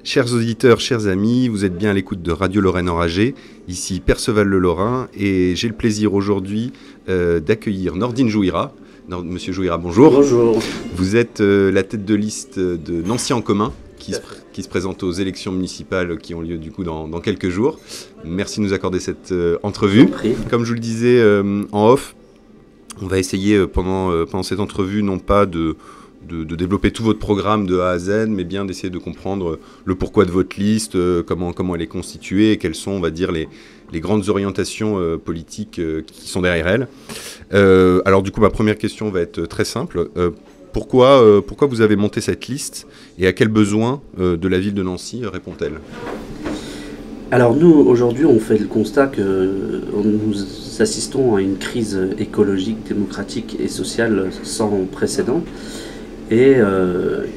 Chers auditeurs, chers amis, vous êtes bien à l'écoute de Radio Lorraine Enragée, ici Perceval Le Lorrain, et j'ai le plaisir aujourd'hui d'accueillir Nordine Jouira. Monsieur Jouira, bonjour. Bonjour. Vous êtes la tête de liste de Nancy en commun, qui se présente aux élections municipales qui ont lieu du coup dans quelques jours. Merci de nous accorder cette entrevue. Comme je vous le disais en off, on va essayer pendant cette entrevue non pas de développer tout votre programme de A à Z, mais bien d'essayer de comprendre le pourquoi de votre liste, comment elle est constituée et quelles sont, on va dire, les grandes orientations politiques qui sont derrière elle. Alors du coup, ma première question va être très simple. Pourquoi vous avez monté cette liste et à quels besoins de la ville de Nancy répond-elle ? Alors nous, aujourd'hui, on fait le constat que nous assistons à une crise écologique, démocratique et sociale sans précédent. Et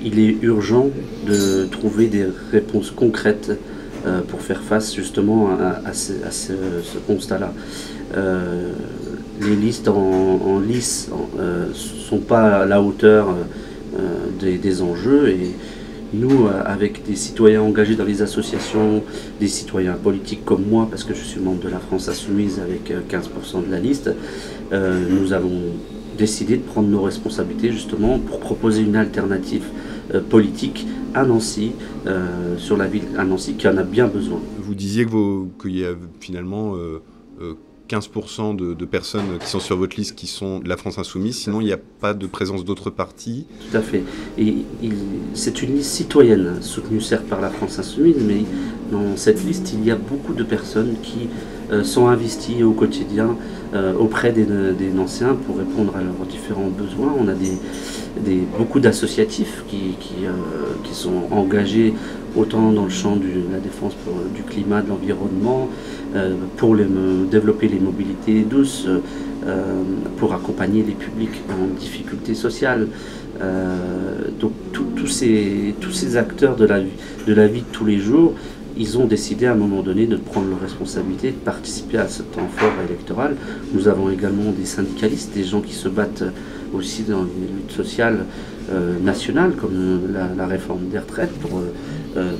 il est urgent de trouver des réponses concrètes pour faire face justement à ce constat-là. Les listes en lice ne sont pas à la hauteur des enjeux, et nous, avec des citoyens engagés dans les associations, des citoyens politiques comme moi, parce que je suis membre de la France Insoumise avec 15% de la liste, nous avons décidé de prendre nos responsabilités justement pour proposer une alternative politique à Nancy, sur la ville à Nancy qui en a bien besoin. Vous disiez qu'il y a finalement 15% de personnes qui sont sur votre liste qui sont de la France Insoumise, sinon il n'y a pas de présence d'autres partis. Tout à fait. Et c'est une liste citoyenne, soutenue certes par la France Insoumise, mais dans cette liste il y a beaucoup de personnes qui sont investies au quotidien auprès des Nancéens pour répondre à leurs différents besoins. On a beaucoup d'associatifs qui sont engagés autant dans le champ de la défense du climat, de l'environnement, pour développer les mobilités douces, pour accompagner les publics en difficulté sociale. Donc tous ces acteurs de la vie de tous les jours, ils ont décidé à un moment donné de prendre leurs responsabilités, de participer à ce temps fort électoral. Nous avons également des syndicalistes, des gens qui se battent aussi dans les luttes sociales nationales, comme la réforme des retraites, pour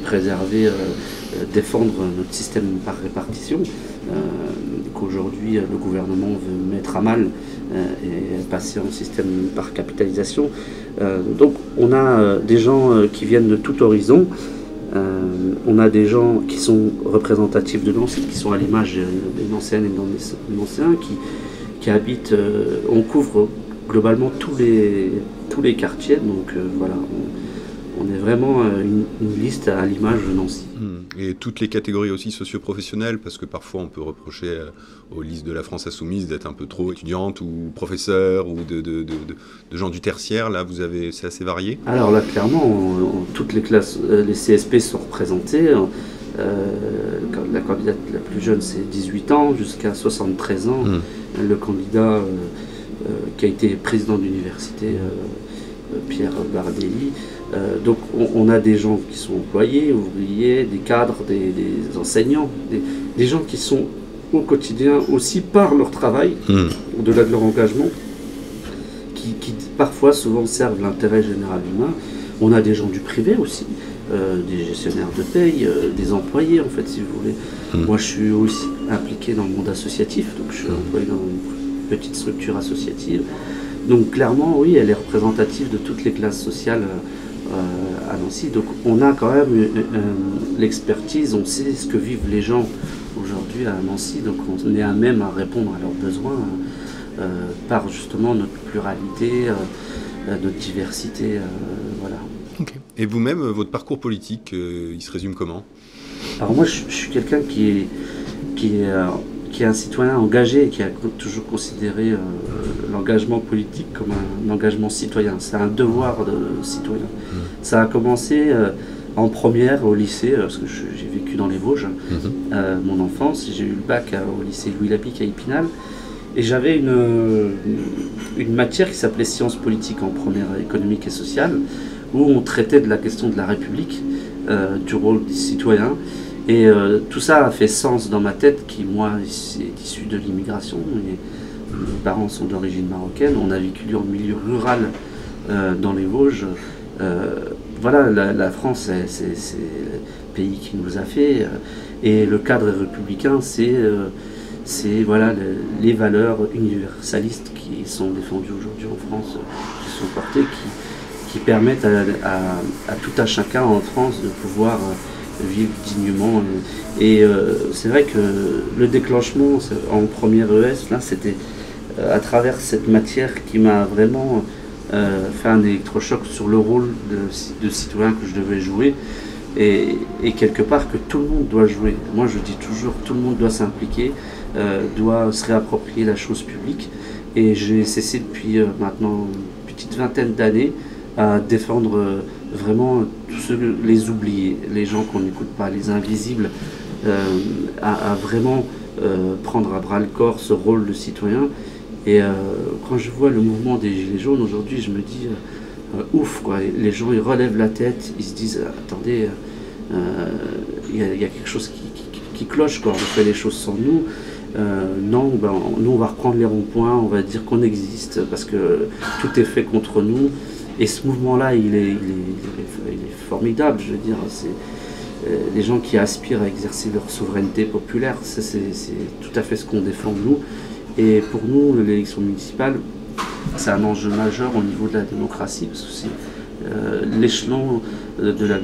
préserver, défendre notre système par répartition, qu'aujourd'hui le gouvernement veut mettre à mal et passer en système par capitalisation. Donc on a des gens qui viennent de tout horizon. On a des gens qui sont représentatifs de Nancy, qui sont à l'image des Nancéennes et des Nancéens, qui habitent, on couvre globalement tous les quartiers, donc voilà, on est vraiment une liste à l'image de Nancy. Et toutes les catégories aussi socio-professionnelles, parce que parfois on peut reprocher aux listes de la France Insoumise d'être un peu trop étudiantes ou professeurs ou de gens du tertiaire. Là, c'est assez varié. Alors là, clairement, toutes les classes, les CSP sont représentées. La candidate la plus jeune, c'est 18 ans, jusqu'à 73 ans. Le candidat qui a été président d'université, Pierre Bardelli. Donc on a des gens qui sont employés, ouvriers, des cadres, des enseignants, des gens qui sont au quotidien aussi par leur travail, au-delà de leur engagement, qui parfois souvent servent l'intérêt général humain. On a des gens du privé aussi, des gestionnaires de paye, des employés en fait, si vous voulez. Moi je suis aussi impliqué dans le monde associatif, donc je suis employé dans une petite structure associative. Donc clairement, oui, elle est représentative de toutes les classes sociales à Nancy. Donc on a quand même l'expertise, on sait ce que vivent les gens aujourd'hui à Nancy, donc on est à même à répondre à leurs besoins par justement notre pluralité, notre diversité. Voilà. Okay. Et vous-même, votre parcours politique, il se résume comment ? Alors moi, je suis quelqu'un qui est un citoyen engagé et qui a toujours considéré l'engagement politique comme un engagement citoyen. C'est un devoir de citoyen. Ça a commencé en première au lycée, parce que j'ai vécu dans les Vosges, mon enfance. J'ai eu le bac au lycée Louis Lapic à Épinal. Et j'avais une matière qui s'appelait sciences politiques en première, économique et sociale, où on traitait de la question de la République, du rôle des citoyens. Et tout ça a fait sens dans ma tête, qui moi est issue de l'immigration. Mes parents sont d'origine marocaine, on a vécu en milieu rural dans les Vosges. Voilà, la France, pays qui nous a fait. Et le cadre républicain, c'est voilà, les valeurs universalistes qui sont défendues aujourd'hui en France, qui sont portées, qui permettent à tout un chacun en France de pouvoir vivre dignement. Et c'est vrai que le déclenchement en première ES, là, c'était à travers cette matière qui m'a vraiment fait un électrochoc sur le rôle de citoyen que je devais jouer. Et quelque part que tout le monde doit jouer. Moi je dis toujours, tout le monde doit s'impliquer, doit se réapproprier la chose publique. Et j'ai cessé depuis maintenant une petite vingtaine d'années à défendre vraiment tous les oubliés, les gens qu'on n'écoute pas, les invisibles, à vraiment prendre à bras le corps ce rôle de citoyen. Et quand je vois le mouvement des Gilets jaunes aujourd'hui, je me dis ouf, quoi. Les gens ils relèvent la tête, ils se disent attendez, il y a quelque chose qui cloche, quoi. On fait les choses sans nous. Non, nous on va reprendre les ronds-points, on va dire qu'on existe parce que tout est fait contre nous. Et ce mouvement-là, il est formidable, je veux dire. C'est les gens qui aspirent à exercer leur souveraineté populaire, c'est tout à fait ce qu'on défend nous. Et pour nous, l'élection municipale, c'est un enjeu majeur au niveau de la démocratie, parce que c'est l'échelon de la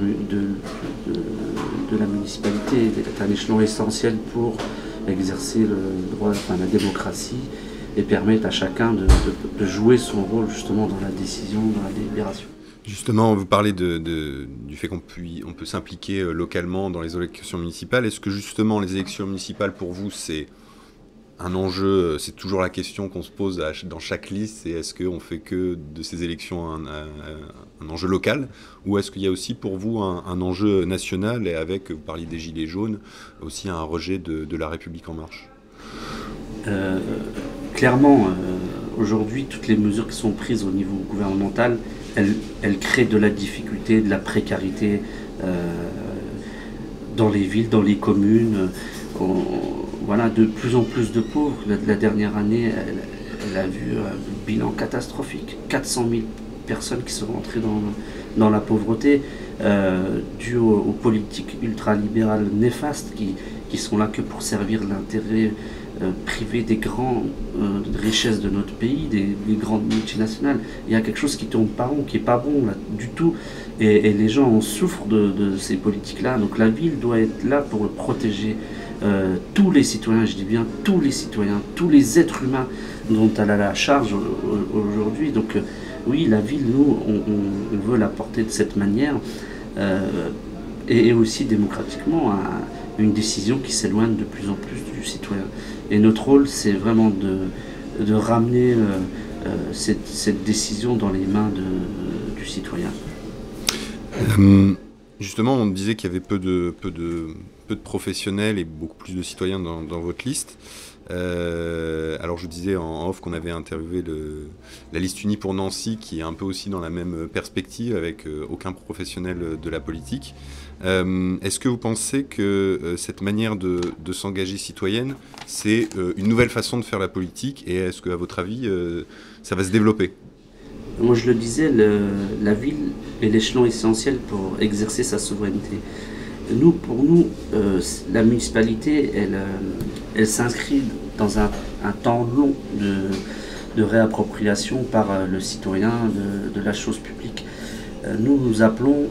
municipalité est un échelon essentiel pour exercer le droit, enfin, la démocratie, et permettre à chacun de jouer son rôle justement dans la décision, dans la délibération. Justement, vous parlez du fait qu'on peut s'impliquer localement dans les élections municipales. Est-ce que justement les élections municipales pour vous c'est un enjeu, c'est toujours la question qu'on se pose dans chaque liste, c'est est-ce qu'on fait que de ces élections un enjeu local, ou est-ce qu'il y a aussi pour vous un enjeu national, et avec, vous parliez des Gilets jaunes, aussi un rejet de la République en marche? Clairement, aujourd'hui, toutes les mesures qui sont prises au niveau gouvernemental, elles créent de la difficulté, de la précarité dans les villes, dans les communes. Voilà, de plus en plus de pauvres. La dernière année, elle a vu un bilan catastrophique. 400 000 personnes qui sont rentrées dans la pauvreté, dû aux politiques ultralibérales néfastes qui sont là que pour servir l'intérêt privé des grandes richesses de notre pays, des grandes multinationales. Il y a quelque chose qui tourne pas rond, qui n'est pas bon là, du tout. Et les gens en souffrent de ces politiques-là. Donc la ville doit être là pour protéger tous les citoyens, je dis bien tous les citoyens, tous les êtres humains dont elle a la charge aujourd'hui. Donc oui, la ville, nous, on veut la porter de cette manière, et aussi démocratiquement à une décision qui s'éloigne de plus en plus du citoyen. Et notre rôle, c'est vraiment de ramener cette décision dans les mains du citoyen. Justement, on disait qu'il y avait peu de professionnels et beaucoup plus de citoyens dans votre liste. Alors je disais en off qu'on avait interviewé la liste unie pour Nancy, qui est un peu aussi dans la même perspective, avec aucun professionnel de la politique. Est-ce que vous pensez que cette manière de s'engager citoyenne, c'est une nouvelle façon de faire la politique, et est-ce qu'à votre avis, ça va se développer? Moi je le disais, la ville est l'échelon essentiel pour exercer sa souveraineté. Pour nous, la municipalité, elle s'inscrit dans un temps long de réappropriation par le citoyen de la chose publique. Nous appelons,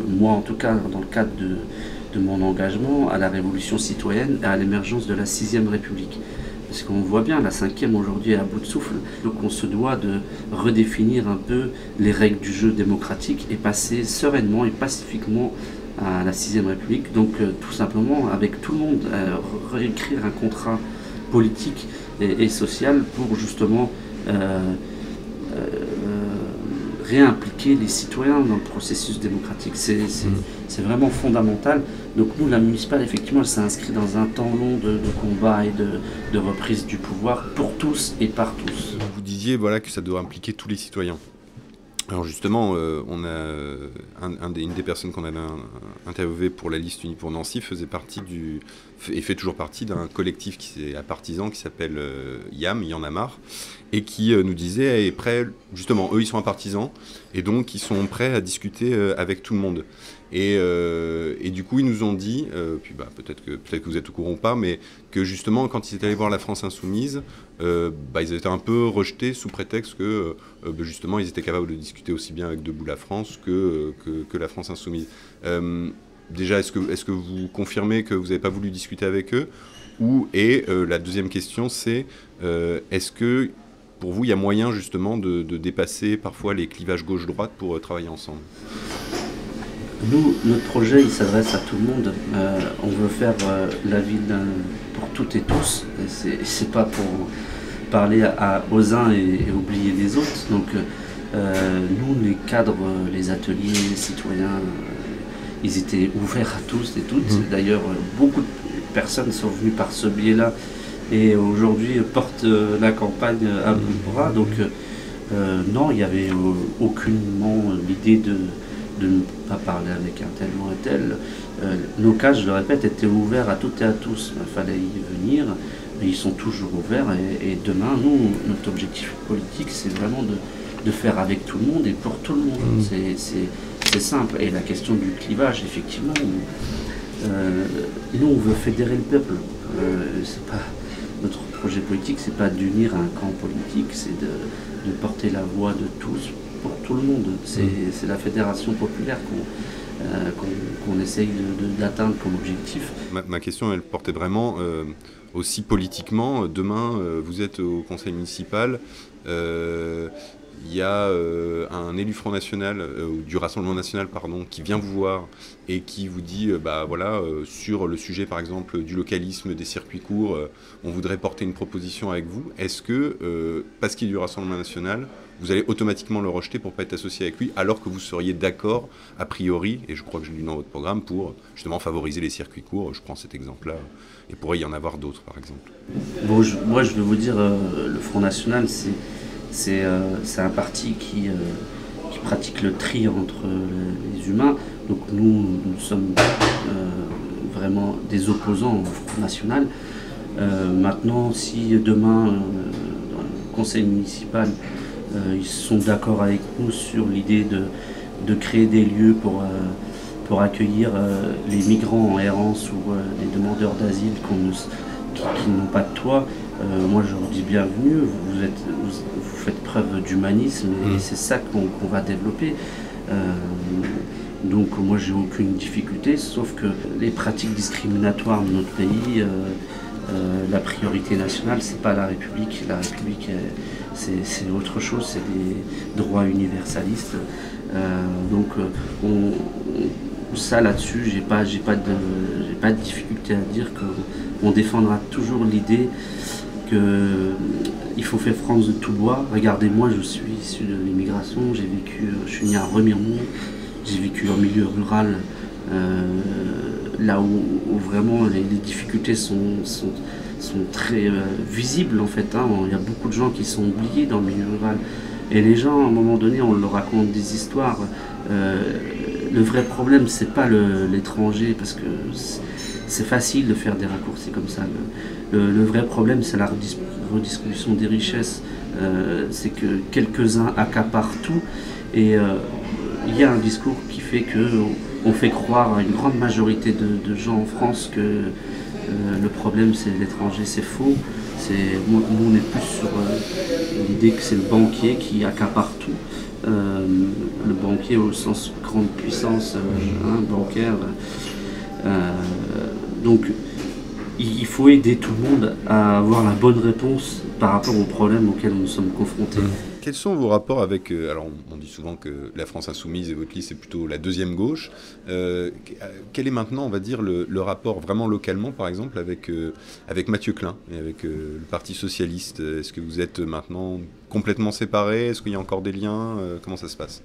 moi en tout cas dans le cadre de mon engagement, à la révolution citoyenne et à l'émergence de la 6e République. Parce qu'on voit bien, la 5e aujourd'hui est à bout de souffle. Donc on se doit de redéfinir un peu les règles du jeu démocratique et passer sereinement et pacifiquement à la 6e République. Donc tout simplement, avec tout le monde, réécrire un contrat politique et social pour justement réimpliquer les citoyens dans le processus démocratique. C'est vraiment fondamental. Donc nous, la municipale, effectivement, elle s'inscrit dans un temps long de combat et de reprise du pouvoir pour tous et par tous. Vous disiez voilà, que ça doit impliquer tous les citoyens. Alors justement, on a une des personnes qu'on avait interviewé pour la liste unie pour Nancy fait toujours partie d'un collectif à partisans qui s'appelle YAM, Y en a marre, et qui nous disait est prêt, justement, eux ils sont à partisans, et donc ils sont prêts à discuter avec tout le monde. Et du coup, ils nous ont dit, puis peut-être que vous êtes au courant ou pas, mais que justement, quand ils étaient allés voir la France Insoumise, ils étaient un peu rejetés sous prétexte que justement, ils étaient capables de discuter aussi bien avec Debout la France que la France Insoumise. Déjà, est-ce que vous confirmez que vous n'avez pas voulu discuter avec eux et la deuxième question, c'est est-ce que pour vous, il y a moyen justement de dépasser parfois les clivages gauche-droite pour travailler ensemble ? Nous, notre projet, il s'adresse à tout le monde. On veut faire la ville pour toutes et tous. C'est pas pour parler aux uns et oublier les autres. Donc, nous, les cadres, les ateliers, les citoyens, ils étaient ouverts à tous et toutes. D'ailleurs, beaucoup de personnes sont venues par ce biais-là et aujourd'hui portent la campagne à bout de bras. Donc, non, il n'y avait aucunement l'idée de ne pas parler avec un tel ou un tel. Nos cas, je le répète, étaient ouverts à toutes et à tous. Il fallait y venir. Ils sont toujours ouverts et demain, nous, notre objectif politique, c'est vraiment de faire avec tout le monde et pour tout le monde. C'est simple. Et la question du clivage, effectivement, nous, on veut fédérer le peuple. C'est pas, notre projet politique, c'est pas d'unir un camp politique, c'est de porter la voix de tous pour tout le monde. C'est la fédération populaire qu'on essaye d'atteindre comme objectif. Ma question, elle portait vraiment aussi politiquement. Demain, vous êtes au conseil municipal. Il y a un élu Front National, ou du Rassemblement National, pardon, qui vient vous voir et qui vous dit, sur le sujet, par exemple, du localisme, des circuits courts, on voudrait porter une proposition avec vous. Est-ce que, parce qu'il est du Rassemblement National, vous allez automatiquement le rejeter pour ne pas être associé avec lui, alors que vous seriez d'accord, a priori, et je crois que je l'ai lu dans votre programme, pour justement favoriser les circuits courts. Je prends cet exemple-là, et pourrait y en avoir d'autres, par exemple. Bon, moi, je vais vous dire, le Front National, c'est un parti qui pratique le tri entre les humains. Donc nous sommes vraiment des opposants au Front National. Maintenant, si demain, dans le conseil municipal, ils sont d'accord avec nous sur l'idée de créer des lieux pour accueillir les migrants en errance ou les demandeurs d'asile qui n'ont pas de toit. Moi, je vous dis bienvenue, vous faites preuve d'humanisme et c'est ça qu'on va développer. Donc moi, j'ai aucune difficulté, sauf que les pratiques discriminatoires de notre pays, la priorité nationale, c'est pas la République. La République, c'est autre chose, c'est des droits universalistes. Donc ça, là-dessus, j'ai pas de difficulté à dire qu'on défendra toujours l'idée qu'il faut faire France de tout bois. Regardez, moi, je suis issu de l'immigration, je suis né à Remiremont, j'ai vécu en milieu rural, là où vraiment les difficultés sont très visibles en fait. Il y a beaucoup de gens qui sont oubliés dans le milieu rural. Et les gens, à un moment donné, on leur raconte des histoires. Le vrai problème, c'est pas l'étranger, parce que c'est facile de faire des raccourcis comme ça. Le vrai problème, c'est la redistribution des richesses. C'est que quelques-uns accaparent tout. Et il y a un discours qui fait qu'on fait croire à une grande majorité de gens en France que le problème, c'est l'étranger. C'est faux. Nous, on est plus sur l'idée que c'est le banquier qui accapare tout. Le banquier au sens grande puissance bancaire. Donc il faut aider tout le monde à avoir la bonne réponse par rapport aux problèmes auxquels nous sommes confrontés. Quels sont vos rapports avec... alors on dit souvent que la France Insoumise et votre liste c'est plutôt la deuxième gauche. Quel est maintenant, on va dire, le rapport vraiment localement, par exemple, avec Mathieu Klein et avec le Parti Socialiste? Est-ce que vous êtes maintenant complètement séparés? Est-ce qu'il y a encore des liens? Comment ça se passe?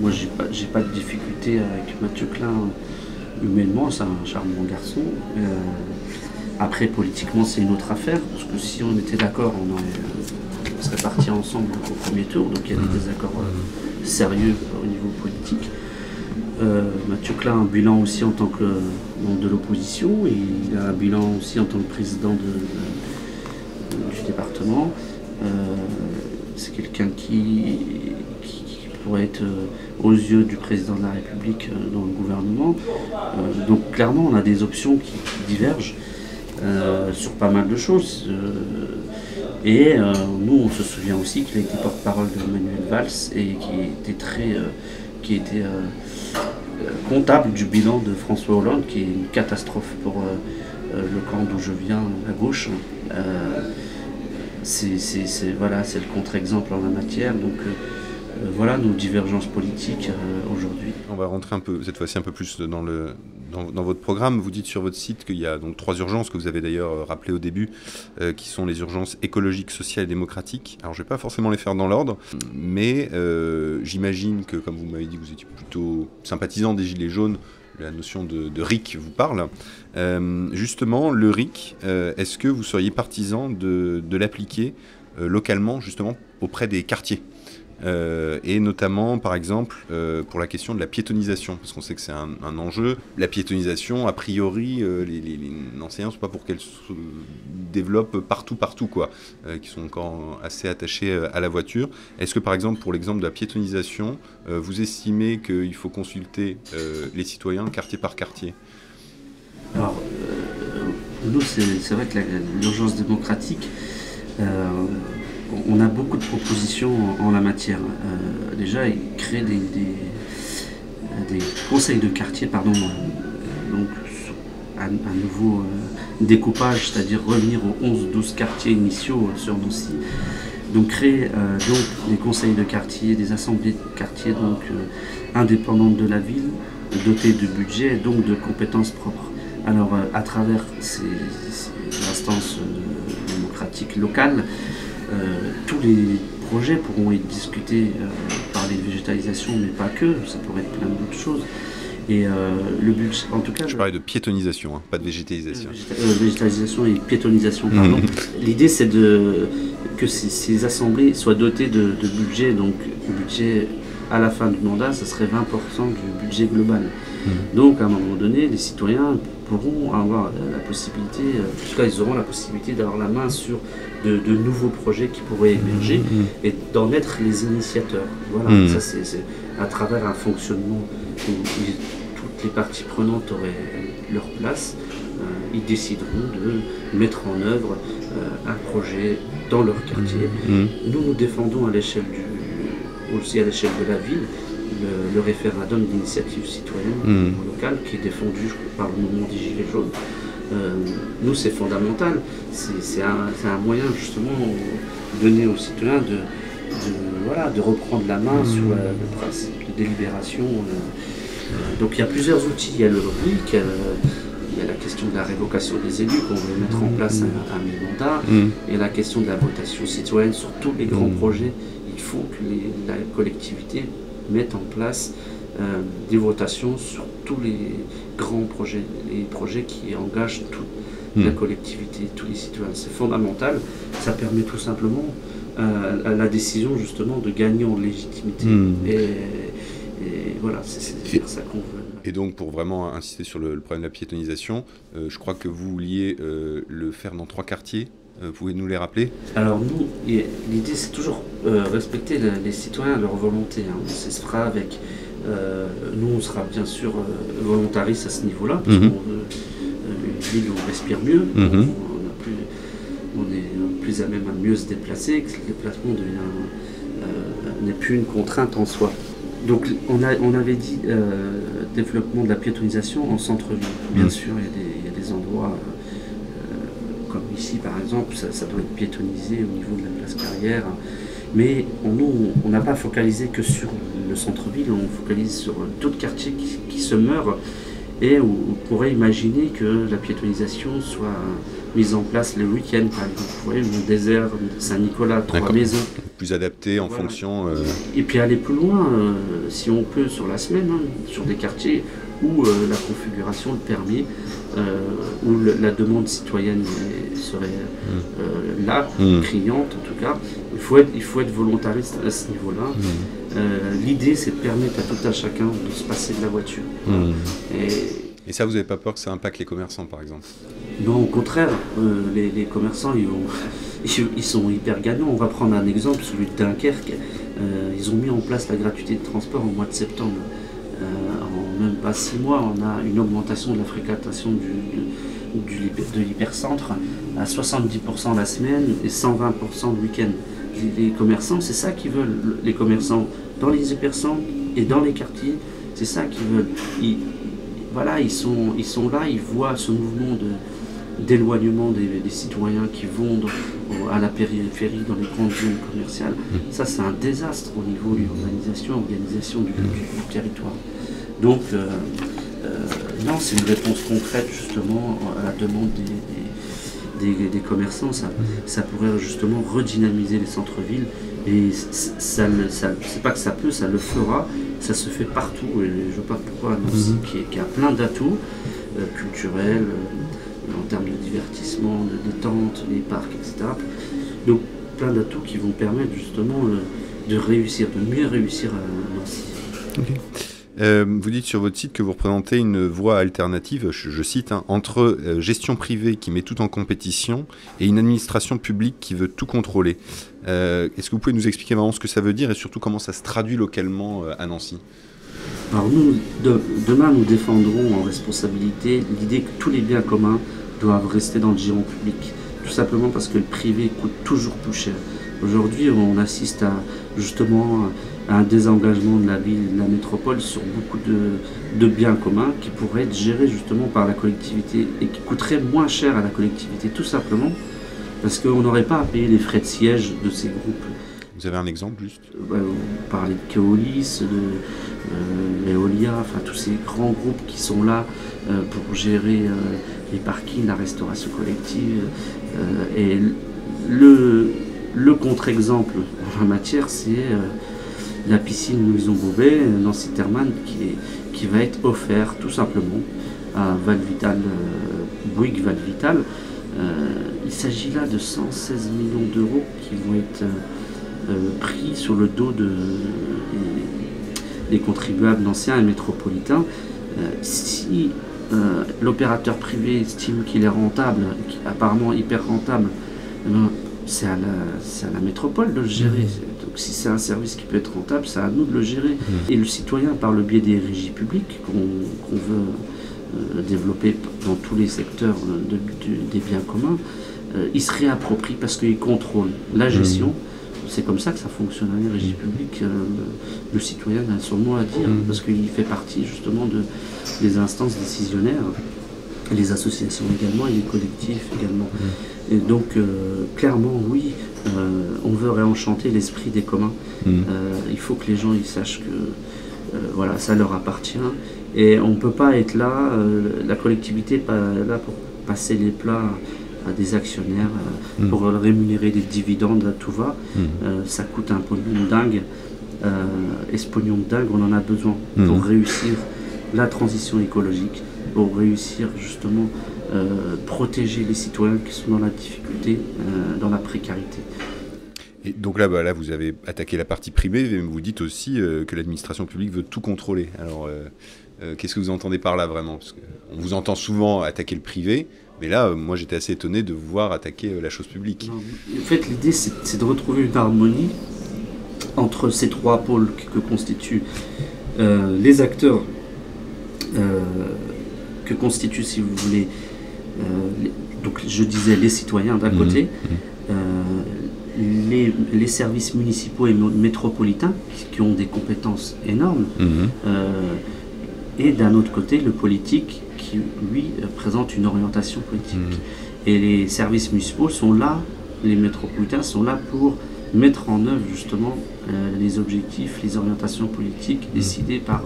Moi, j'ai pas de difficulté avec Mathieu Klein humainement, c'est un charmant garçon. Après, politiquement, c'est une autre affaire, parce que si on était d'accord, on serait partis ensemble au premier tour, donc il y a des désaccords sérieux au niveau politique. Mathieu Klein a un bilan aussi en tant que membre de l'opposition, et il a un bilan aussi en tant que président du département. C'est quelqu'un qui pour être aux yeux du président de la République dans le gouvernement. Donc clairement, on a des options qui divergent sur pas mal de choses. Et nous, on se souvient aussi qu'il a été porte-parole de Manuel Valls et qui était comptable du bilan de François Hollande, qui est une catastrophe pour le camp d'où je viens, à gauche. Voilà, c'est le contre-exemple en la matière. Donc voilà nos divergences politiques aujourd'hui. On va rentrer un peu, cette fois-ci un peu plus dans votre programme. Vous dites sur votre site qu'il y a donc 3 urgences que vous avez d'ailleurs rappelées au début, qui sont les urgences écologiques, sociales et démocratiques. Alors je ne vais pas forcément les faire dans l'ordre, mais j'imagine que, comme vous m'avez dit que vous étiez plutôt sympathisant des Gilets jaunes, la notion de RIC vous parle. Justement, le RIC, est-ce que vous seriez partisan de l'appliquer localement, justement, auprès des quartiers ? Et notamment, par exemple, pour la question de la piétonisation, parce qu'on sait que c'est un enjeu. La piétonisation, a priori, les enseignants ne sont pas pour qu'elle se développe partout, quoi, qui sont encore assez attachés à la voiture. Est-ce que, par exemple, pour l'exemple de la piétonisation, vous estimez qu'il faut consulter les citoyens quartier par quartier ? Alors, nous, c'est vrai que l'urgence démocratique, on a beaucoup de propositions en la matière. Déjà, il crée des conseils de quartier, donc un nouveau découpage, c'est-à-dire revenir aux 11-12 quartiers initiaux sur Nancy. Donc créer des conseils de quartier, des assemblées de quartier indépendantes de la ville, dotées de budget et donc de compétences propres. Alors à travers ces instances démocratiques locales, tous les projets pourront être discutés par les végétalisations, mais pas que, ça pourrait être plein d'autres choses. Et le budget, en tout cas... Je parlais de piétonisation, hein, pas de végétalisation. Végétalisation et piétonisation, pardon. L'idée, c'est que ces assemblées soient dotées de budget, donc le budget à la fin du mandat, ça serait 20% du budget global. Donc, à un moment donné, les citoyens pourront avoir la possibilité, en tout cas, ils auront la possibilité d'avoir la main sur de nouveaux projets qui pourraient émerger et d'en être les initiateurs. Voilà, ça c'est à travers un fonctionnement où toutes les parties prenantes auraient leur place. Ils décideront de mettre en œuvre un projet dans leur quartier. Nous défendons à l'échelle aussi à l'échelle de la ville, le référendum d'initiative citoyenne locale qui est défendu par le mouvement des Gilets jaunes. Nous, c'est fondamental. C'est un moyen justement de donner aux citoyens de reprendre la main sur le principe de délibération. Donc il y a plusieurs outils. Il y a le RIC, il y a la question de la révocation des élus qu'on veut mettre en place à mi-mandat, et la question de la votation citoyenne sur tous les grands projets. Il faut que la collectivité mette en place des votations sur tous les grands projets, les projets qui engagent toute la collectivité, tous les citoyens. C'est fondamental, ça permet tout simplement à la décision justement de gagner en légitimité. Et voilà, c'est ça qu'on veut. Et donc, pour vraiment insister sur le problème de la piétonisation, je crois que vous vouliez le faire dans 3 quartiers. Vous pouvez nous les rappeler ? Alors nous, l'idée c'est toujours respecter les citoyens, leur volonté. Ça se fera avec... nous, on sera bien sûr volontaristes à ce niveau-là, parce qu'on veut une ville où on respire mieux, on est plus à même à mieux se déplacer, que le déplacement n'est plus une contrainte en soi. Donc on avait dit développement de la piétonisation en centre-ville. Bien sûr, il y a des endroits... comme ici par exemple, ça doit être piétonisé au niveau de la place Carrière, mais on n'a pas focalisé que sur le centre-ville, on focalise sur tout le quartier qui se meurt, et on pourrait imaginer que la piétonisation soit mise en place le week-end, par exemple. Vous voyez, mon désert Saint-Nicolas, 3 maisons. Plus adapté en fonction... Et puis aller plus loin, si on peut, sur la semaine, sur des quartiers où la configuration le permet, où la demande citoyenne serait là, criante en tout cas. Il faut être volontariste à ce niveau-là. L'idée, c'est de permettre à tout un chacun de se passer de la voiture. Et ça, vous n'avez pas peur que ça impacte les commerçants, par exemple ? Non, au contraire, les commerçants, ils sont hyper gagnants. On va prendre un exemple, celui de Dunkerque. Ils ont mis en place la gratuité de transport au mois de septembre. En même pas 6 mois, on a une augmentation de la fréquentation de l'hypercentre à 70% la semaine et 120% le week-end. Les commerçants, c'est ça qu'ils veulent, les commerçants dans les hypercentres et dans les quartiers, c'est ça qu'ils veulent. Voilà, ils sont là, ils voient ce mouvement d'éloignement des citoyens qui vont à la périphérie, dans les grandes zones commerciales. Ça, c'est un désastre au niveau de l'organisation du territoire. Donc, non, c'est une réponse concrète justement à la demande des commerçants. Ça pourrait justement redynamiser les centres-villes. Et c'est pas que ça peut, ça le fera. Ça se fait partout. Et je ne vois pas pourquoi Nancy, qui a plein d'atouts culturels, en termes de divertissement, de détente, les parcs, etc. Donc plein d'atouts qui vont permettre justement de réussir, de mieux réussir à Nancy. Okay. Vous dites sur votre site que vous représentez une voie alternative, je cite, entre gestion privée qui met tout en compétition et une administration publique qui veut tout contrôler. Est-ce que vous pouvez nous expliquer vraiment ce que ça veut dire et surtout comment ça se traduit localement à Nancy ? Alors nous, demain, nous défendrons en responsabilité l'idée que tous les biens communs doivent rester dans le giron public. Tout simplement parce que le privé coûte toujours plus cher. Aujourd'hui, on assiste justement à un désengagement de la ville, de la métropole sur beaucoup de biens communs qui pourraient être gérés justement par la collectivité et qui coûteraient moins cher à la collectivité, tout simplement parce qu'on n'aurait pas à payer les frais de siège de ces groupes. Vous avez un exemple juste ? Vous parlez de Keolis, de Veolia, enfin tous ces grands groupes qui sont là pour gérer les parkings, la restauration collective. Et le contre-exemple en la matière, c'est la piscine Louison-Bobet, Nancy Therman, qui va être offerte tout simplement à Valvital, Bouygues Valvital. Il s'agit là de 116 millions d'euros qui vont être pris sur le dos des contribuables nanciens et métropolitains. Si l'opérateur privé estime qu'il est rentable, apparemment hyper rentable, c'est à la métropole de le gérer. Donc si c'est un service qui peut être rentable, c'est à nous de le gérer. Et le citoyen, par le biais des régies publiques qu'on veut développer dans tous les secteurs des biens communs, il se réapproprie parce qu'il contrôle la gestion. C'est comme ça que ça fonctionne dans les régies publiques. Le citoyen a son mot à dire parce qu'il fait partie justement des instances décisionnaires, les associations également et les collectifs également. Et donc clairement oui, on veut réenchanter l'esprit des communs. Il faut que les gens ils sachent que voilà, ça leur appartient et on ne peut pas être là, la collectivité n'est pas là pour passer les plats à des actionnaires pour rémunérer des dividendes à tout va. Ça coûte un pognon de dingue et ce pognon de dingue on en a besoin pour réussir la transition écologique, pour réussir justement protéger les citoyens qui sont dans la difficulté, dans la précarité. Et donc là, vous avez attaqué la partie privée, mais vous dites aussi que l'administration publique veut tout contrôler. Alors qu'est-ce que vous entendez par là vraiment ? Parce qu'on vous entend souvent attaquer le privé, mais là, moi j'étais assez étonné de vous voir attaquer la chose publique. Non, en fait, l'idée c'est de retrouver une harmonie entre ces trois pôles que constituent les acteurs, que constituent, si vous voulez, donc je disais les citoyens d'un côté, les services municipaux et métropolitains qui ont des compétences énormes, et d'un autre côté le politique qui lui présente une orientation politique. Et les services municipaux sont là, les métropolitains sont là pour mettre en œuvre justement les objectifs, les orientations politiques décidées par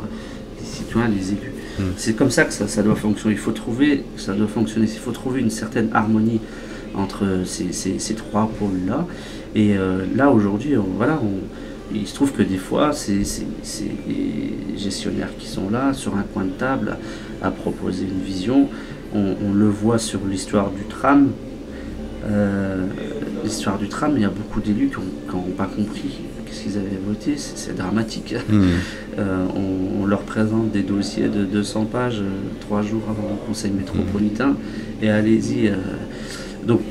les citoyens, les élus. C'est comme ça que ça doit fonctionner. Il faut trouver une certaine harmonie entre ces trois pôles-là. Et là, aujourd'hui, il se trouve que des fois, c'est les gestionnaires qui sont là, sur un coin de table, à proposer une vision. On le voit sur l'histoire du tram. L'histoire du tram, il y a beaucoup d'élus qui n'ont pas compris qu'est-ce qu'ils avaient voté. C'est dramatique. On leur présente des dossiers de 200 pages 3 jours avant le conseil métropolitain. Et allez-y. Donc,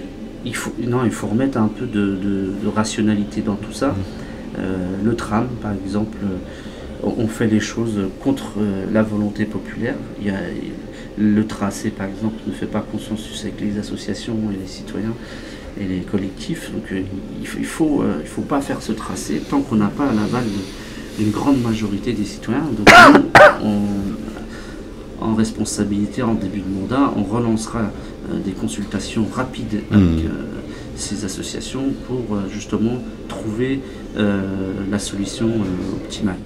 il faut remettre un peu de rationalité dans tout ça. Le tram, par exemple, on fait les choses contre la volonté populaire. Le tracé, par exemple, ne fait pas consensus avec les associations et les citoyens et les collectifs. Donc il faut pas faire ce tracé tant qu'on n'a pas l'aval d'une grande majorité des citoyens. Donc en responsabilité, en début de mandat, on relancera des consultations rapides avec ces associations pour justement trouver la solution optimale.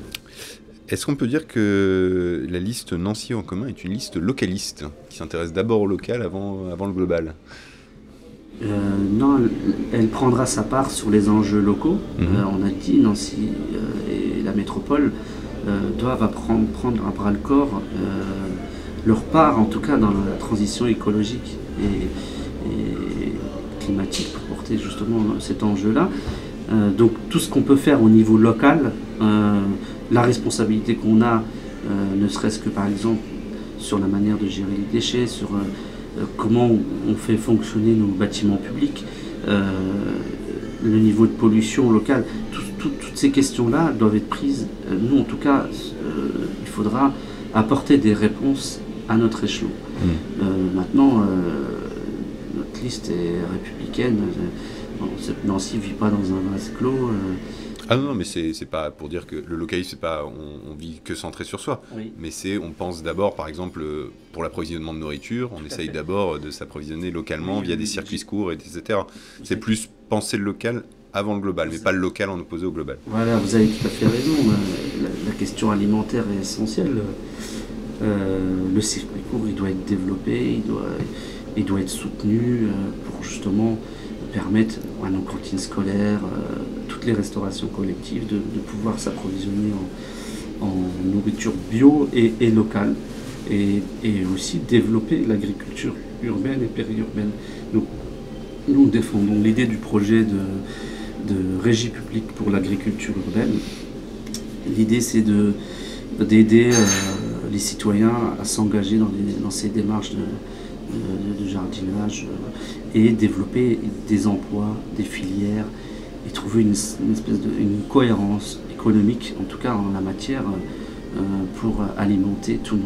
Est-ce qu'on peut dire que la liste Nancy en commun est une liste localiste, qui s'intéresse d'abord au local avant le global? Non, elle prendra sa part sur les enjeux locaux. On a dit Nancy et la métropole doivent prendre à bras le corps leur part, en tout cas dans la transition écologique et climatique, pour porter justement cet enjeu-là. Donc tout ce qu'on peut faire au niveau local, la responsabilité qu'on a, ne serait-ce que par exemple sur la manière de gérer les déchets, sur comment on fait fonctionner nos bâtiments publics, le niveau de pollution locale, toutes ces questions-là doivent être prises. Nous, en tout cas, il faudra apporter des réponses à notre échelon. Maintenant, notre liste est républicaine. Nancy ne vit pas dans un vase clos. Ah non, mais c'est pas pour dire que le localisme, c'est pas on vit que centré sur soi, Oui. mais on pense d'abord, par exemple, pour l'approvisionnement de nourriture, on essaye d'abord de s'approvisionner localement via des circuits courts, etc. C'est plus penser le local avant le global, mais pas le local en opposé au global. Voilà, vous avez tout à fait raison. La question alimentaire est essentielle. Le circuit court, il doit être développé, il doit être soutenu pour justement permettre à nos cantines scolaires, toutes les restaurations collectives de pouvoir s'approvisionner en nourriture bio et locale, et aussi développer l'agriculture urbaine et périurbaine. Donc, nous défendons l'idée du projet de régie publique pour l'agriculture urbaine. L'idée, c'est d'aider les citoyens à s'engager dans ces démarches de jardinage et développer des emplois, des filières et trouver une cohérence économique, en tout cas en la matière, pour alimenter toutes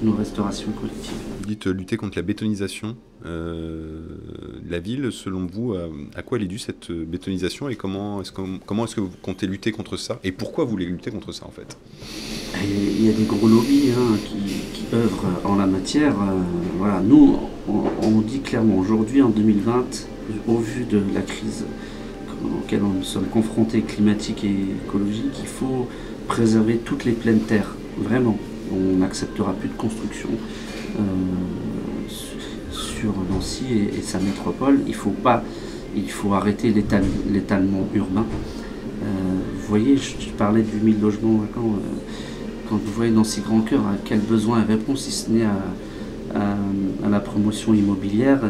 nos restaurations collectives. Vous dites lutter contre la bétonisation de la ville. Selon vous, à quoi elle est due cette bétonisation et comment est-ce que vous comptez lutter contre ça? Et pourquoi vous voulez lutter contre ça en fait? Il y a des gros lobbies qui œuvrent en la matière. Voilà, nous, on dit clairement aujourd'hui, en 2020, au vu de la crise auquel nous sommes confrontés, climatique et écologique, il faut préserver toutes les pleines terres. Vraiment, on n'acceptera plus de construction sur Nancy et sa métropole. Il faut arrêter l'étalement urbain. Vous voyez, je parlais du 1000 logements vacants. Quand vous voyez Nancy Grand Cœur, à quel besoin elle répond, si ce n'est à la promotion immobilière.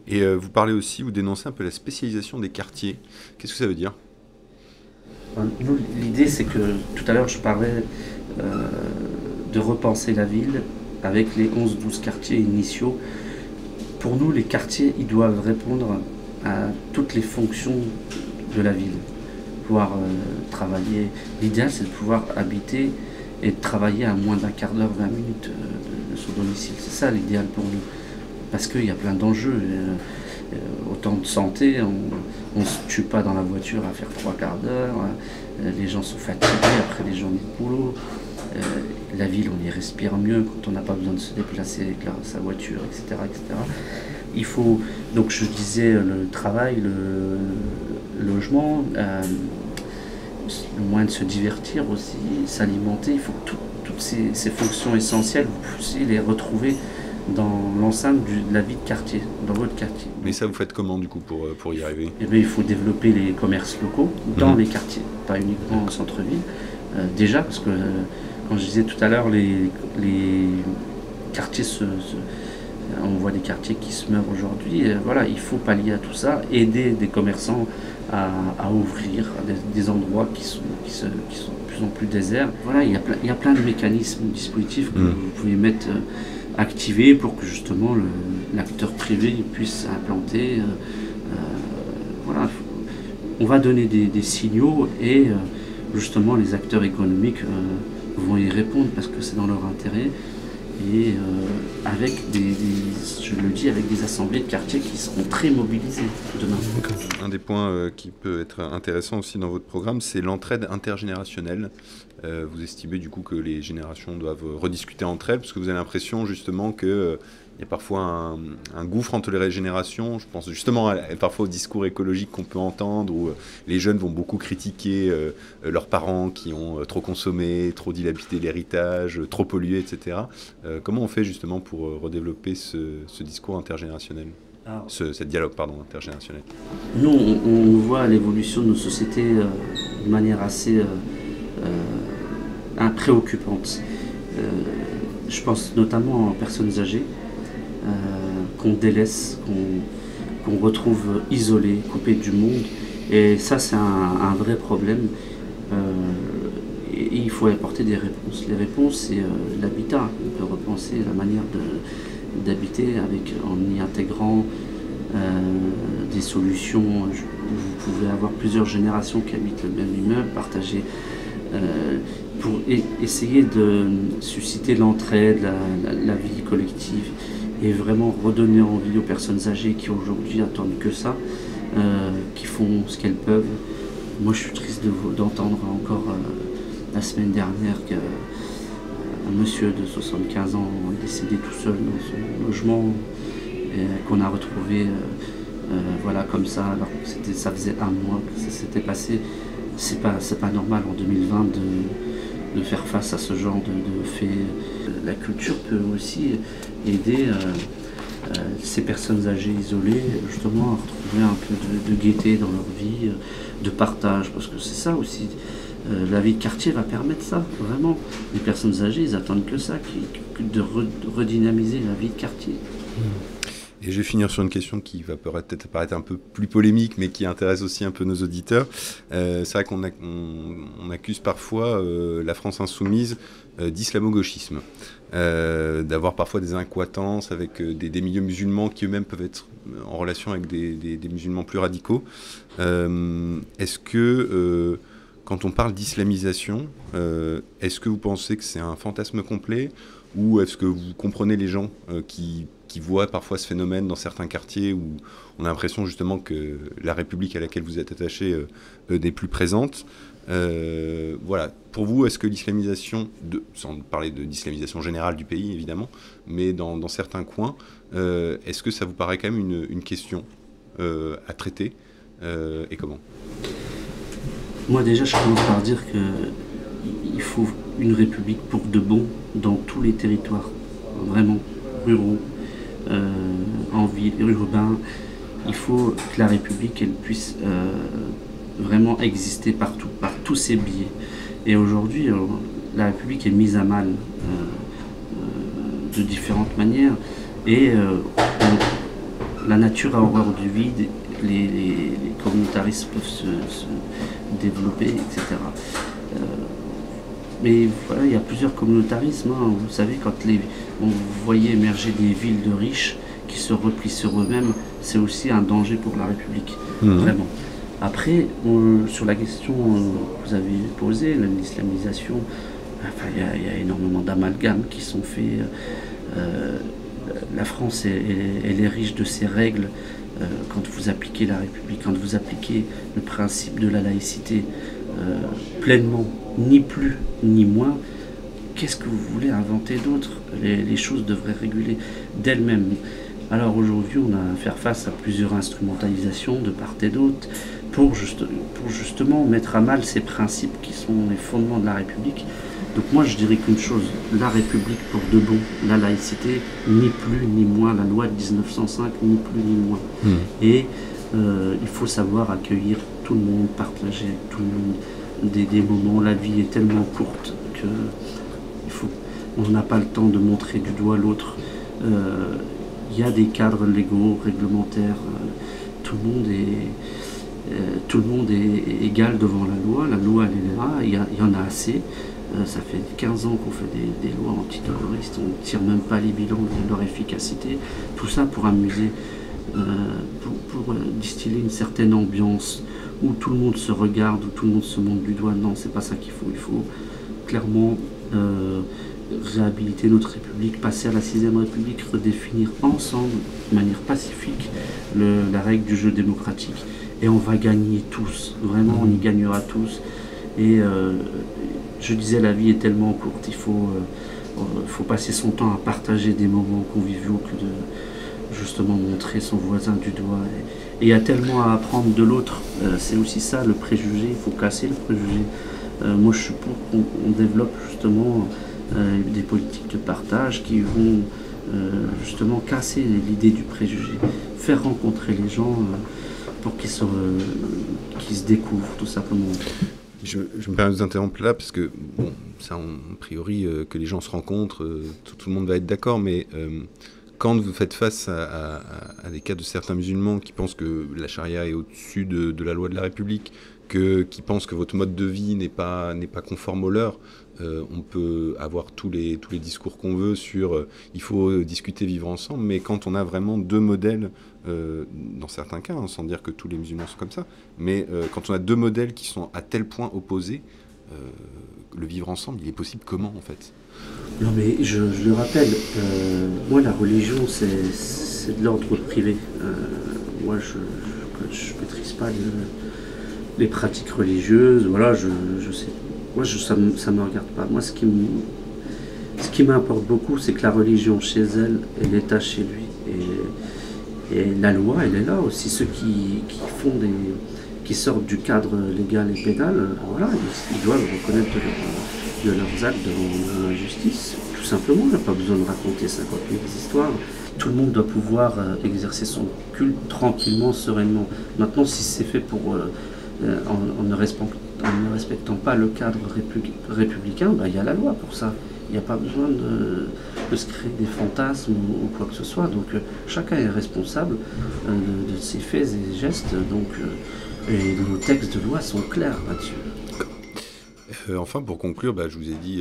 Et vous parlez aussi, vous dénoncez un peu la spécialisation des quartiers. Qu'est-ce que ça veut dire? Nous, l'idée, c'est que tout à l'heure, je parlais de repenser la ville avec les 11-12 quartiers initiaux. Pour nous, les quartiers, ils doivent répondre à toutes les fonctions de la ville. Pouvoir travailler. L'idéal, c'est de pouvoir habiter et de travailler à moins d'un quart d'heure, 20 minutes de son domicile. C'est ça l'idéal pour nous. Parce qu'il y a plein d'enjeux. Autant de santé, on ne se tue pas dans la voiture à faire 3 quarts d'heure. Les gens sont fatigués après les journées de boulot. La ville, on y respire mieux quand on n'a pas besoin de se déplacer avec sa voiture, etc., etc. Il faut, donc je disais, le travail, le logement, le moyen de se divertir aussi, s'alimenter. Il faut que toutes ces fonctions essentielles, vous puissiez les retrouver dans l'enceinte de la vie de quartier, dans votre quartier. Mais ça, vous faites comment du coup pour y arriver? Eh bien, il faut développer les commerces locaux dans les quartiers, pas uniquement en centre-ville. Déjà, parce que, quand je disais tout à l'heure, les quartiers on voit des quartiers qui se meurent aujourd'hui. Voilà, il faut pallier à tout ça, aider des commerçants à ouvrir des endroits qui sont de plus en plus déserts. Voilà, il y a plein de mécanismes, de dispositifs que vous pouvez mettre activés pour que justement l'acteur privé puisse implanter. Voilà, on va donner des signaux et justement les acteurs économiques vont y répondre parce que c'est dans leur intérêt. Et avec je le dis, avec des assemblées de quartier qui seront très mobilisées demain. Un des points qui peut être intéressant aussi dans votre programme, c'est l'entraide intergénérationnelle. Vous estimez du coup que les générations doivent rediscuter entre elles, parce que vous avez l'impression justement que il y a parfois un gouffre entre les générations. Je pense justement parfois au discours écologique qu'on peut entendre, où les jeunes vont beaucoup critiquer leurs parents qui ont trop consommé, trop dilapidé l'héritage, trop pollué, etc. Comment on fait justement pour redévelopper ce discours intergénérationnel, ce dialogue intergénérationnel? Nous, on voit l'évolution de nos sociétés de manière assez préoccupante. Je pense notamment aux personnes âgées qu'on délaisse, qu'on retrouve isolées, coupées du monde. Et ça, c'est un vrai problème. Et il faut apporter des réponses. Les réponses, c'est l'habitat. On peut repenser la manière d'habiter en y intégrant des solutions. Vous pouvez avoir plusieurs générations qui habitent le même immeuble, partager pour essayer de susciter l'entraide, la vie collective et vraiment redonner envie aux personnes âgées qui aujourd'hui attendent que ça, qui font ce qu'elles peuvent. Moi, je suis triste d'entendre encore la semaine dernière qu'un monsieur de 75 ans est décédé tout seul dans son logement, qu'on a retrouvé voilà, comme ça, alors que ça faisait un mois que ça s'était passé. C'est pas normal en 2020 de faire face à ce genre de faits. La culture peut aussi aider ces personnes âgées isolées justement à retrouver un peu de gaieté dans leur vie, de partage, parce que c'est ça aussi. La vie de quartier va permettre ça, vraiment. Les personnes âgées, ils attendent que ça, de redynamiser la vie de quartier. Et je vais finir sur une question qui va peut-être paraître un peu plus polémique, mais qui intéresse aussi un peu nos auditeurs. C'est vrai qu'on accuse parfois la France insoumise d'islamo-gauchisme, d'avoir parfois des incohérences avec des milieux musulmans qui eux-mêmes peuvent être en relation avec des musulmans plus radicaux. Est-ce que, quand on parle d'islamisation, est-ce que vous pensez que c'est un fantasme complet, ou est-ce que vous comprenez les gens qui voient parfois ce phénomène dans certains quartiers où on a l'impression justement que la République à laquelle vous êtes attaché n'est plus présente? Voilà. Pour vous, est-ce que l'islamisation, sans parler d'islamisation générale du pays évidemment, mais dans certains coins, est-ce que ça vous paraît quand même une question à traiter, et comment? Moi déjà, je commence par dire qu'il faut une République pour de bon dans tous les territoires, vraiment ruraux, en ville, urbain. Il faut que la République elle puisse vraiment exister partout, par tous ses biais. Et aujourd'hui, la République est mise à mal de différentes manières. Et la nature a horreur du vide, les communautarismes peuvent se développer, etc. Mais voilà, il y a plusieurs communautarismes. Vous savez, quand on voyait émerger des villes de riches qui se replient sur eux-mêmes, c'est aussi un danger pour la République, vraiment. Après, sur la question que vous avez posée, l'islamisation, enfin, il y a énormément d'amalgames qui sont faits. La France, elle est riche de ses règles. Quand vous appliquez la République, quand vous appliquez le principe de la laïcité pleinement, ni plus ni moins, qu'est-ce que vous voulez inventer d'autre? Les choses devraient réguler d'elles-mêmes. Alors aujourd'hui, on a à faire face à plusieurs instrumentalisations de part et d'autre pour justement mettre à mal ces principes qui sont les fondements de la République. Donc moi je dirais qu'une chose, la République pour de bon, la laïcité, ni plus ni moins, la loi de 1905, ni plus ni moins. Et il faut savoir accueillir tout le monde, partager avec tout le monde des moments. La vie est tellement courte que on n'a pas le temps de montrer du doigt l'autre. Il y a des cadres légaux, réglementaires, tout le monde est égal devant la loi elle est là, il y en a assez. Ça fait 15 ans qu'on fait des lois antiterroristes, on ne tire même pas les bilans de leur efficacité. Tout ça pour amuser, pour distiller une certaine ambiance où tout le monde se regarde, où tout le monde se montre du doigt. Non, c'est pas ça qu'il faut. Il faut clairement réhabiliter notre République, passer à la 6e République, redéfinir ensemble, de manière pacifique, la règle du jeu démocratique. Et on va gagner tous, vraiment on y gagnera tous. Et je disais, la vie est tellement courte, il faut passer son temps à partager des moments conviviaux que de justement montrer son voisin du doigt. Et il y a tellement à apprendre de l'autre, c'est aussi ça le préjugé, il faut casser le préjugé. Moi je suis pour qu'on développe justement des politiques de partage qui vont justement casser l'idée du préjugé, faire rencontrer les gens pour qu'ils se découvrent tout simplement. Je me permets de vous interrompre là parce que, bon, ça, a priori, que les gens se rencontrent, tout le monde va être d'accord, mais quand vous faites face à des cas de certains musulmans qui pensent que la charia est au-dessus de la loi de la République, qui pensent que votre mode de vie n'est pas conforme aux leurs, on peut avoir tous les discours qu'on veut sur il faut discuter, vivre ensemble, mais quand on a vraiment deux modèles, dans certains cas, sans dire que tous les musulmans sont comme ça, mais quand on a deux modèles qui sont à tel point opposés, le vivre ensemble, il est possible comment en fait ? Non mais je le rappelle, moi la religion c'est de l'ordre privé. Moi je maîtrise pas les pratiques religieuses, voilà, je sais. Moi ça me regarde pas. Moi ce qui m'importe beaucoup, c'est que la religion chez elle et l'État chez lui. Et la loi, elle est là aussi. Ceux qui sortent du cadre légal et pénal, voilà, ils doivent reconnaître de leurs actes devant la justice. Tout simplement, on n'a pas besoin de raconter 50 000 histoires. Tout le monde doit pouvoir exercer son culte tranquillement, sereinement. Maintenant, si c'est fait en ne respectant pas le cadre républicain, il y a la loi pour ça. Il n'y a pas besoin de se créer des fantasmes ou quoi que ce soit. Donc chacun est responsable de ses faits et gestes. Donc, et nos textes de loi sont clairs là-dessus. Enfin, pour conclure, je vous ai dit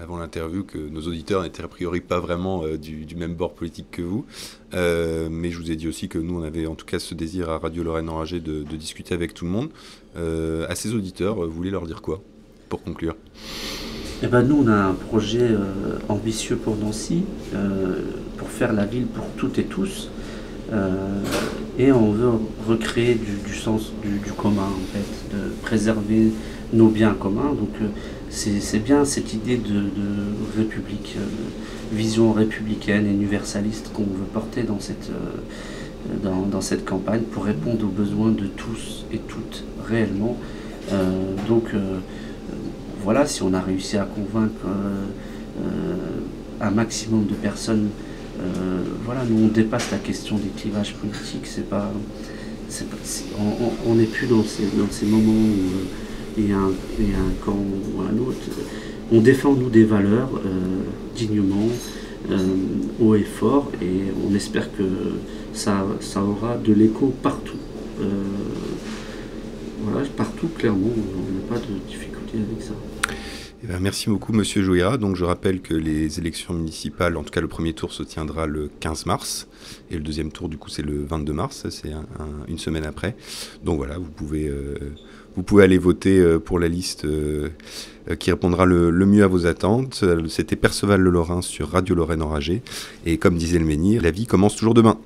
avant l'interview que nos auditeurs n'étaient a priori pas vraiment du même bord politique que vous. Mais je vous ai dit aussi que nous, on avait en tout cas ce désir à Radio Lorraine Enragée de discuter avec tout le monde. À ces auditeurs, vous voulez leur dire quoi pour conclure ? Eh ben, nous, on a un projet ambitieux pour Nancy, pour faire la ville pour toutes et tous. Et on veut recréer du sens du commun, en fait, de préserver nos biens communs. Donc c'est bien cette idée de république, vision républicaine et universaliste qu'on veut porter dans cette campagne pour répondre aux besoins de tous et toutes réellement. Voilà, si on a réussi à convaincre un maximum de personnes, voilà, nous on dépasse la question des clivages politiques. On n'est plus dans ces moments où il y a un camp ou un autre. On défend nous des valeurs dignement, haut et fort, et on espère que ça aura de l'écho partout. Voilà, partout clairement, on n'a pas de difficulté avec ça. Eh bien, merci beaucoup Monsieur Jouira. Donc je rappelle que les élections municipales, en tout cas le premier tour se tiendra le 15 mars et le deuxième tour du coup c'est le 22 mars, c'est une semaine après. Donc voilà, vous pouvez aller voter pour la liste qui répondra le mieux à vos attentes. C'était Perceval Le Lorrain sur Radio Lorraine Enragée et comme disait le menhir, la vie commence toujours demain.